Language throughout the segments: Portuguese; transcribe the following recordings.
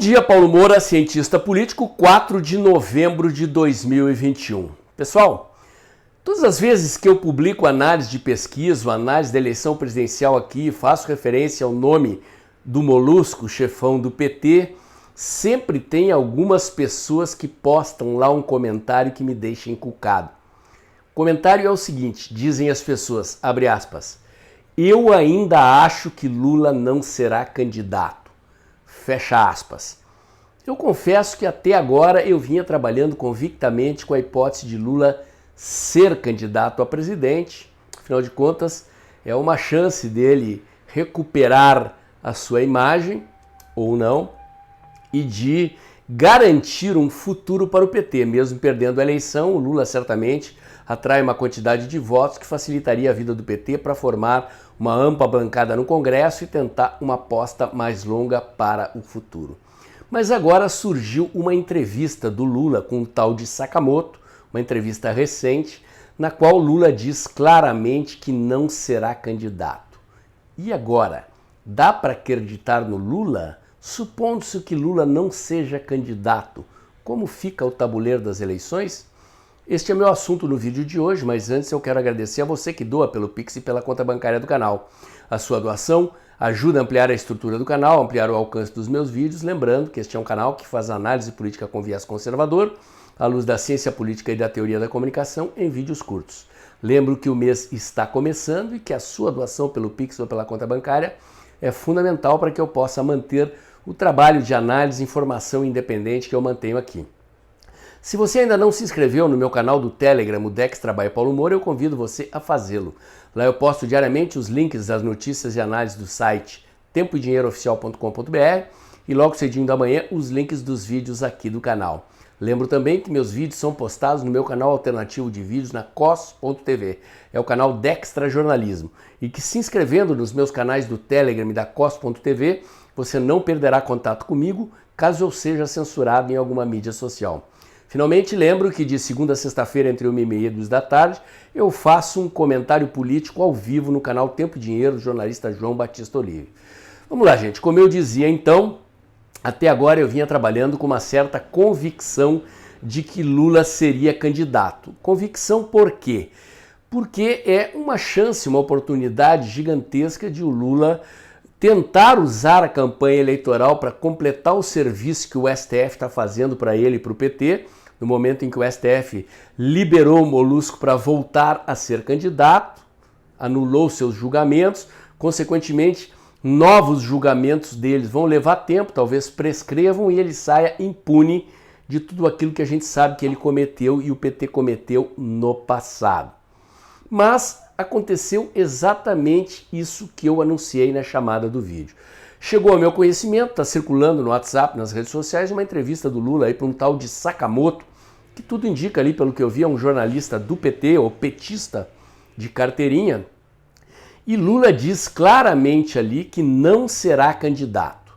dia, Paulo Moura, cientista político, 4 de novembro de 2021. Pessoal, todas as vezes que eu publico análise de pesquisa, análise da eleição presidencial aqui, faço referência ao nome do Molusco, chefão do PT, sempre tem algumas pessoas que postam lá um comentário que me deixa encucado. O comentário é o seguinte, dizem as pessoas, abre aspas, eu ainda acho que Lula não será candidato, fecha aspas. Eu confesso que até agora eu vinha trabalhando convictamente com a hipótese de Lula ser candidato a presidente, afinal de contas é uma chance dele recuperar a sua imagem, ou não, e de garantir um futuro para o PT. Mesmo perdendo a eleição, o Lula certamente atrai uma quantidade de votos que facilitaria a vida do PT para formar uma ampla bancada no Congresso e tentar uma aposta mais longa para o futuro. Mas agora surgiu uma entrevista do Lula com um tal de Sakamoto, uma entrevista recente, na qual Lula diz claramente que não será candidato. E agora, dá para acreditar no Lula? Supondo-se que Lula não seja candidato, como fica o tabuleiro das eleições? Este é meu assunto no vídeo de hoje, mas antes eu quero agradecer a você que doa pelo Pix e pela conta bancária do canal. A sua doação ajuda a ampliar a estrutura do canal, ampliar o alcance dos meus vídeos, lembrando que este é um canal que faz análise política com viés conservador, à luz da ciência política e da teoria da comunicação, em vídeos curtos. Lembro que o mês está começando e que a sua doação pelo Pix ou pela conta bancária é fundamental para que eu possa manter o trabalho de análise e informação independente que eu mantenho aqui. Se você ainda não se inscreveu no meu canal do Telegram, o Dextra by Paulo Moura, eu convido você a fazê-lo. Lá eu posto diariamente os links das notícias e análises do site tempoedinheirooficial.com.br e logo cedinho da manhã os links dos vídeos aqui do canal. Lembro também que meus vídeos são postados no meu canal alternativo de vídeos na cos.tv, é o canal Dextra Jornalismo, e que se inscrevendo nos meus canais do Telegram e da cos.tv, você não perderá contato comigo caso eu seja censurado em alguma mídia social. Finalmente, lembro que de segunda a sexta-feira, entre 1h30 e 2 da tarde, eu faço um comentário político ao vivo no canal Tempo e Dinheiro do jornalista João Batista Olive. Vamos lá, gente. Como eu dizia, então, até agora eu vinha trabalhando com uma certa convicção de que Lula seria candidato. Convicção por quê? Porque é uma chance, uma oportunidade gigantesca de o Lula tentar usar a campanha eleitoral para completar o serviço que o STF está fazendo para ele e para o PT, no momento em que o STF liberou o Molusco para voltar a ser candidato, anulou seus julgamentos, consequentemente, novos julgamentos deles vão levar tempo, talvez prescrevam e ele saia impune de tudo aquilo que a gente sabe que ele cometeu e o PT cometeu no passado. Mas aconteceu exatamente isso que eu anunciei na chamada do vídeo. Chegou ao meu conhecimento, está circulando no WhatsApp, nas redes sociais, uma entrevista do Lula aí para um tal de Sakamoto, que tudo indica ali, pelo que eu vi, é um jornalista do PT, ou petista de carteirinha, e Lula diz claramente ali que não será candidato.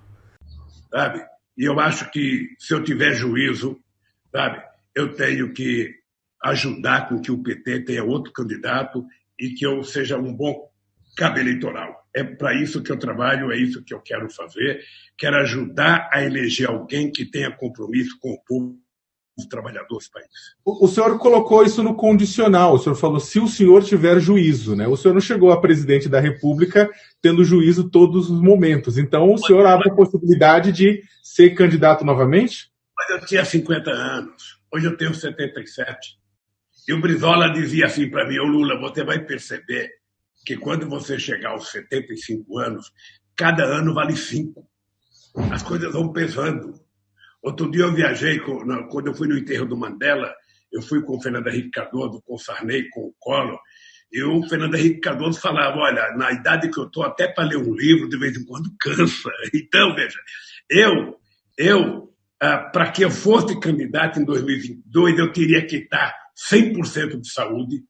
Sabe? E eu acho que se eu tiver juízo, sabe, eu tenho que ajudar com que o PT tenha outro candidato e que eu seja um bom cabo eleitoral. É para isso que eu trabalho, é isso que eu quero fazer. Quero ajudar a eleger alguém que tenha compromisso com o povo, os trabalhadores do país. O senhor colocou isso no condicional, o senhor falou se o senhor tiver juízo, né? O senhor não chegou a presidente da República tendo juízo todos os momentos, então o senhor abre a possibilidade de ser candidato novamente? Mas eu tinha 50 anos, hoje eu tenho 77. E o Brizola dizia assim para mim, ô Lula, você vai perceber que quando você chegar aos 75 anos, cada ano vale 5. As coisas vão pesando. Outro dia eu viajei, quando eu fui no enterro do Mandela, eu fui com o Fernando Henrique Cardoso, com o Sarney, com o Collor, e o Fernando Henrique Cardoso falava, olha, na idade que eu estou, até para ler um livro, de vez em quando cansa. Então, veja, para que eu fosse candidato em 2022, eu teria que estar 100% de saúde,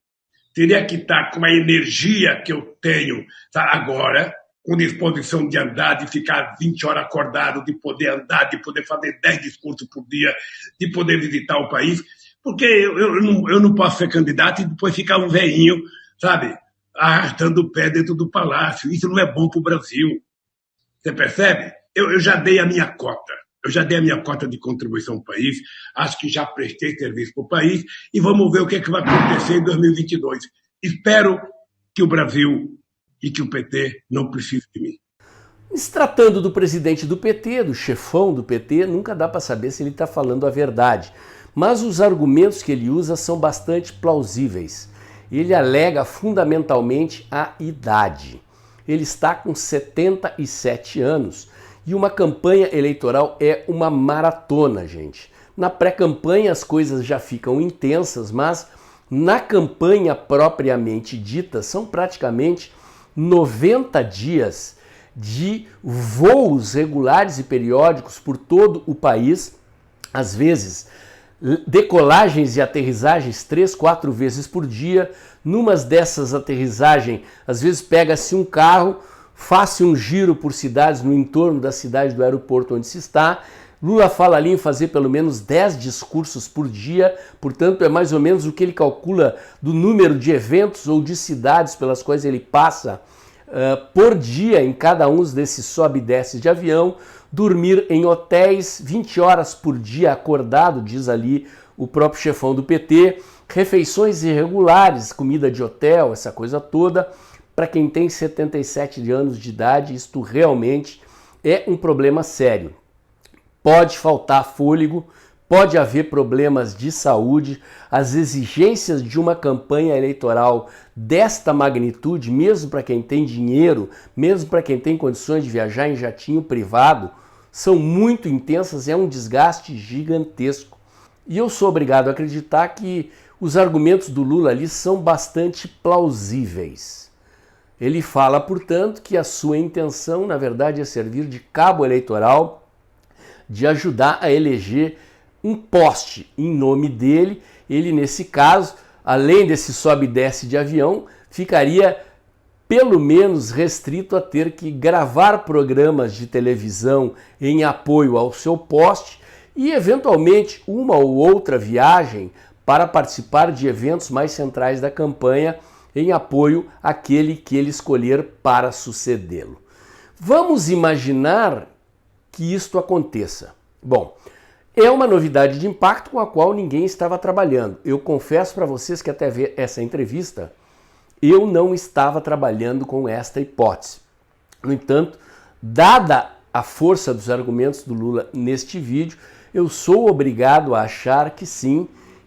teria que estar com a energia que eu tenho agora, com disposição de andar, de ficar 20 horas acordado, de poder andar, de poder fazer 10 discursos por dia, de poder visitar o país, porque eu não posso ser candidato e depois ficar um velhinho, sabe, arrastando o pé dentro do palácio. Isso não é bom para o Brasil. Você percebe? Eu já dei a minha cota. Eu já dei a minha cota de contribuição para o país, acho que já prestei serviço para o país e vamos ver o que vai acontecer em 2022. Espero que o Brasil e que o PT não precisem de mim. Se tratando do presidente do PT, do chefão do PT, nunca dá para saber se ele está falando a verdade. Mas os argumentos que ele usa são bastante plausíveis. Ele alega fundamentalmente a idade. Ele está com 77 anos e uma campanha eleitoral é uma maratona, gente. Na pré-campanha as coisas já ficam intensas, mas na campanha propriamente dita são praticamente 90 dias de voos regulares e periódicos por todo o país, às vezes decolagens e aterrissagens 3, 4 vezes por dia. Numas dessas aterrissagens, às vezes pega-se um carro, faz-se um giro por cidades no entorno da cidade do aeroporto onde se está. Lula fala ali em fazer pelo menos 10 discursos por dia, portanto é mais ou menos o que ele calcula do número de eventos ou de cidades pelas quais ele passa por dia em cada um desses sobe e desce de avião, dormir em hotéis 20 horas por dia acordado, diz ali o próprio chefão do PT, refeições irregulares, comida de hotel, essa coisa toda. Para quem tem 77 anos de idade, isto realmente é um problema sério. Pode faltar fôlego, pode haver problemas de saúde, as exigências de uma campanha eleitoral desta magnitude, mesmo para quem tem dinheiro, mesmo para quem tem condições de viajar em jatinho privado, são muito intensas, é um desgaste gigantesco. E eu sou obrigado a acreditar que os argumentos do Lula ali são bastante plausíveis. Ele fala, portanto, que a sua intenção, na verdade, é servir de cabo eleitoral, de ajudar a eleger um poste em nome dele. Ele, nesse caso, além desse sobe e desce de avião, ficaria pelo menos restrito a ter que gravar programas de televisão em apoio ao seu poste e, eventualmente, uma ou outra viagem para participar de eventos mais centrais da campanha em apoio àquele que ele escolher para sucedê-lo. Vamos imaginar que isto aconteça. Bom, é uma novidade de impacto com a qual ninguém estava trabalhando. Eu confesso para vocês que até ver essa entrevista, eu não estava trabalhando com esta hipótese. No entanto, dada a força dos argumentos do Lula neste vídeo, eu sou obrigado a achar que sim,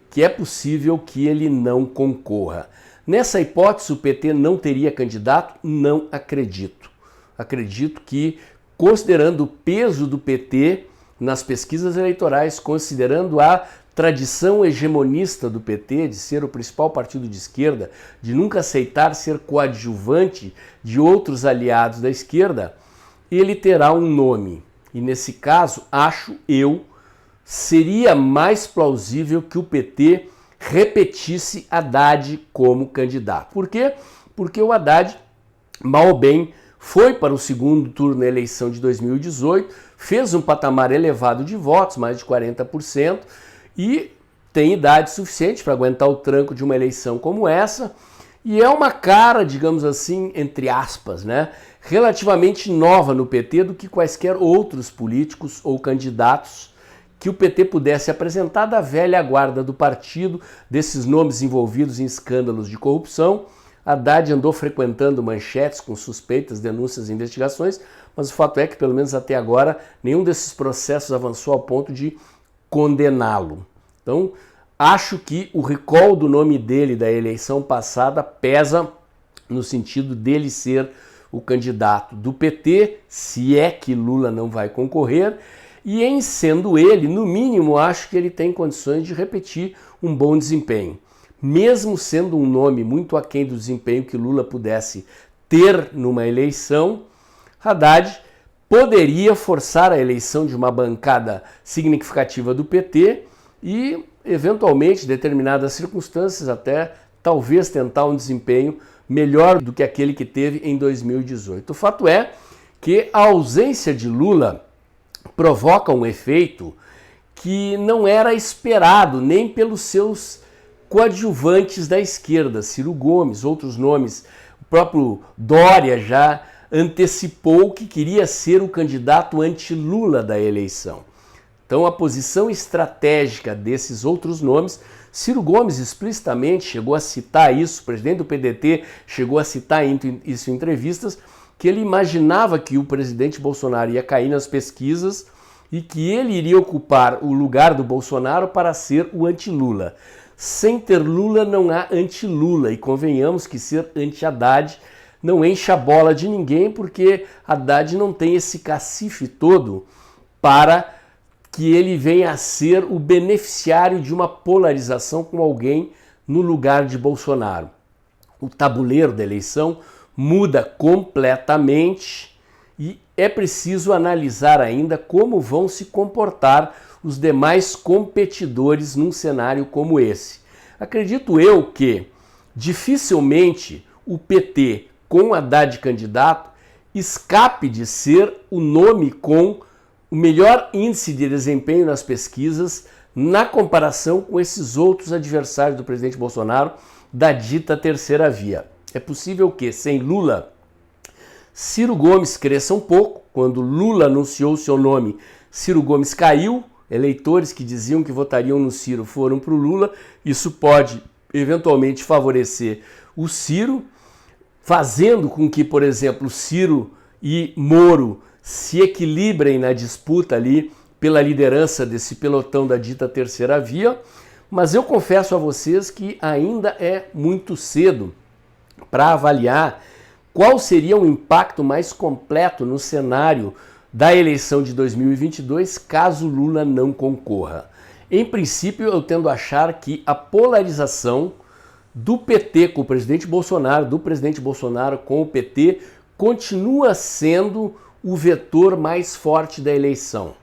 que é possível que ele não concorra. Nessa hipótese, o PT não teria candidato? Não acredito. Acredito que, considerando o peso do PT nas pesquisas eleitorais, considerando a tradição hegemonista do PT de ser o principal partido de esquerda, de nunca aceitar ser coadjuvante de outros aliados da esquerda, ele terá um nome. E nesse caso, acho eu, seria mais plausível que o PT repetisse Haddad como candidato. Por quê? Porque o Haddad, mal ou bem, foi para o segundo turno na eleição de 2018, fez um patamar elevado de votos, mais de 40%, e tem idade suficiente para aguentar o tranco de uma eleição como essa, e é uma cara, digamos assim, entre aspas, né, relativamente nova no PT do que quaisquer outros políticos ou candidatos que o PT pudesse apresentar da velha guarda do partido, desses nomes envolvidos em escândalos de corrupção. Haddad andou frequentando manchetes com suspeitas, denúncias e investigações, mas o fato é que, pelo menos até agora, nenhum desses processos avançou ao ponto de condená-lo. Então, acho que o recall do nome dele da eleição passada pesa no sentido dele ser o candidato do PT, se é que Lula não vai concorrer, e em sendo ele, no mínimo, acho que ele tem condições de repetir um bom desempenho. Mesmo sendo um nome muito aquém do desempenho que Lula pudesse ter numa eleição, Haddad poderia forçar a eleição de uma bancada significativa do PT e, eventualmente, em determinadas circunstâncias, até talvez tentar um desempenho melhor do que aquele que teve em 2018. O fato é que a ausência de Lula provoca um efeito que não era esperado nem pelos seus coadjuvantes da esquerda, Ciro Gomes, outros nomes. O próprio Dória já antecipou que queria ser o candidato anti-Lula da eleição. Então a posição estratégica desses outros nomes, Ciro Gomes explicitamente chegou a citar isso, o presidente do PDT chegou a citar isso em entrevistas, que ele imaginava que o presidente Bolsonaro ia cair nas pesquisas e que ele iria ocupar o lugar do Bolsonaro para ser o anti-Lula. Sem ter Lula não há anti-Lula, e convenhamos que ser anti-Haddad não enche a bola de ninguém, porque Haddad não tem esse cacife todo para que ele venha a ser o beneficiário de uma polarização com alguém no lugar de Bolsonaro. O tabuleiro da eleição muda completamente e é preciso analisar ainda como vão se comportar os demais competidores num cenário como esse. Acredito eu que dificilmente o PT, com Haddad candidato, escape de ser o nome com o melhor índice de desempenho nas pesquisas na comparação com esses outros adversários do presidente Bolsonaro da dita terceira via. É possível que, sem Lula, Ciro Gomes cresça um pouco. Quando Lula anunciou seu nome, Ciro Gomes caiu. Eleitores que diziam que votariam no Ciro foram para o Lula. Isso pode, eventualmente, favorecer o Ciro, fazendo com que, por exemplo, Ciro e Moro se equilibrem na disputa ali pela liderança desse pelotão da dita terceira via. Mas eu confesso a vocês que ainda é muito cedo para avaliar qual seria o impacto mais completo no cenário da eleição de 2022 caso Lula não concorra. Em princípio, eu tendo a achar que a polarização do PT com o presidente Bolsonaro, do presidente Bolsonaro com o PT, continua sendo o vetor mais forte da eleição.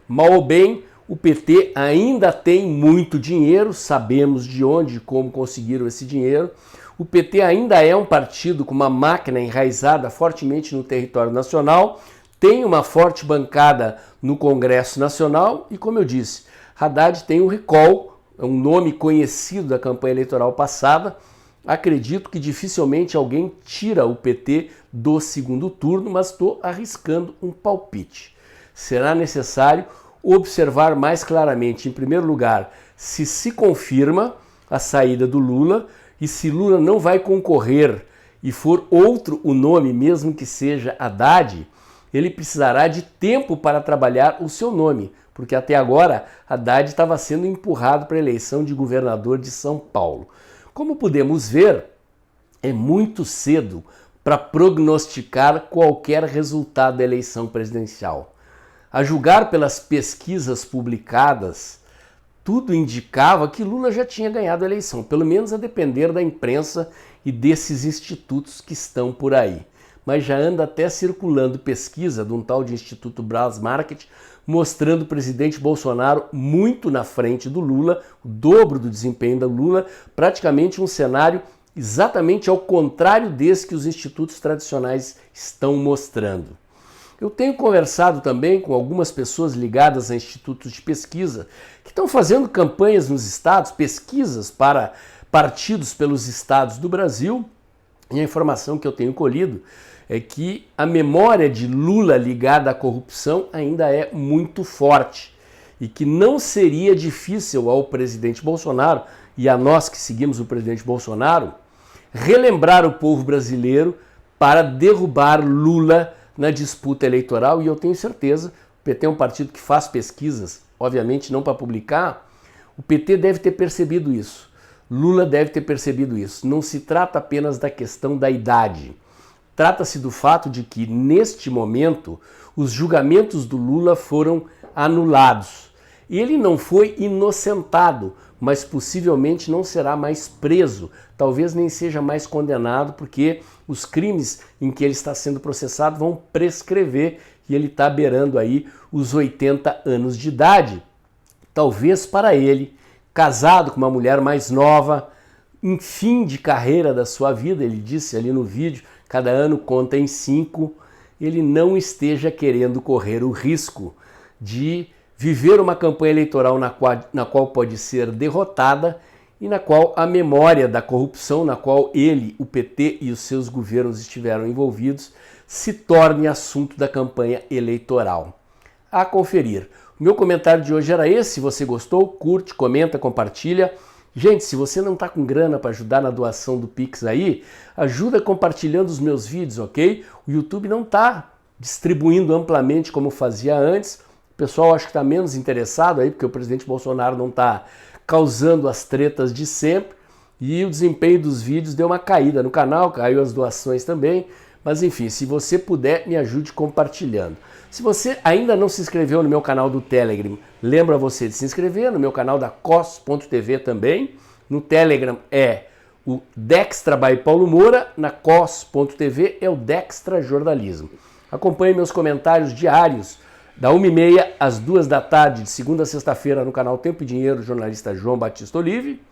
Mal ou bem, o PT ainda tem muito dinheiro, sabemos de onde e como conseguiram esse dinheiro. O PT ainda é um partido com uma máquina enraizada fortemente no território nacional, tem uma forte bancada no Congresso Nacional e, como eu disse, Haddad tem o recall, é um nome conhecido da campanha eleitoral passada. Acredito que dificilmente alguém tira o PT do segundo turno, mas estou arriscando um palpite. Será necessário observar mais claramente, em primeiro lugar, se confirma a saída do Lula e se Lula não vai concorrer e for outro o nome, mesmo que seja Haddad, ele precisará de tempo para trabalhar o seu nome, porque até agora Haddad estava sendo empurrado para a eleição de governador de São Paulo. Como podemos ver, é muito cedo para prognosticar qualquer resultado da eleição presidencial. A julgar pelas pesquisas publicadas, tudo indicava que Lula já tinha ganhado a eleição, pelo menos a depender da imprensa e desses institutos que estão por aí. Mas já anda até circulando pesquisa de um tal de Instituto Brasmarket, mostrando o presidente Bolsonaro muito na frente do Lula, o dobro do desempenho do Lula, praticamente um cenário exatamente ao contrário desse que os institutos tradicionais estão mostrando. Eu tenho conversado também com algumas pessoas ligadas a institutos de pesquisa que estão fazendo campanhas nos estados, pesquisas para partidos pelos estados do Brasil, e a informação que eu tenho colhido é que a memória de Lula ligada à corrupção ainda é muito forte e que não seria difícil ao presidente Bolsonaro e a nós que seguimos o presidente Bolsonaro relembrar o povo brasileiro para derrubar Lula na disputa eleitoral. E eu tenho certeza, o PT é um partido que faz pesquisas, obviamente não para publicar, o PT deve ter percebido isso, Lula deve ter percebido isso. Não se trata apenas da questão da idade. Trata-se do fato de que, neste momento, os julgamentos do Lula foram anulados. Ele não foi inocentado, mas possivelmente não será mais preso. Talvez nem seja mais condenado, porque os crimes em que ele está sendo processado vão prescrever e ele está beirando aí os 80 anos de idade. Talvez para ele, casado com uma mulher mais nova, em fim de carreira da sua vida, ele disse ali no vídeo, cada ano conta em 5, ele não esteja querendo correr o risco de viver uma campanha eleitoral na qual pode ser derrotada e na qual a memória da corrupção, na qual ele, o PT e os seus governos estiveram envolvidos, se torne assunto da campanha eleitoral. A conferir. O meu comentário de hoje era esse. Se você gostou, curte, comenta, compartilha. Gente, se você não está com grana para ajudar na doação do Pix aí, ajuda compartilhando os meus vídeos, ok? O YouTube não está distribuindo amplamente como fazia antes. O pessoal acho que está menos interessado aí, porque o presidente Bolsonaro não está causando as tretas de sempre. E o desempenho dos vídeos deu uma caída no canal, caiu as doações também. Mas enfim, se você puder, me ajude compartilhando. Se você ainda não se inscreveu no meu canal do Telegram, lembra você de se inscrever no meu canal da cos.tv também. No Telegram é o Dextra by Paulo Moura, na cos.tv é o Dextra Jornalismo. Acompanhe meus comentários diários da 1h30 às 2 da tarde, de segunda a sexta-feira, no canal Tempo e Dinheiro, jornalista João Batista Olive.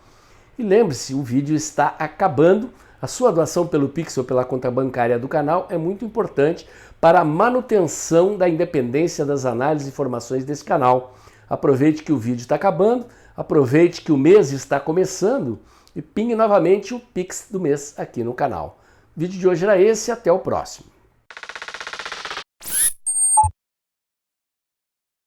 E lembre-se, o vídeo está acabando. A sua doação pelo Pix ou pela conta bancária do canal é muito importante para a manutenção da independência das análises e informações desse canal. Aproveite que o vídeo está acabando, aproveite que o mês está começando e pingue novamente o Pix do mês aqui no canal. O vídeo de hoje era esse, até o próximo.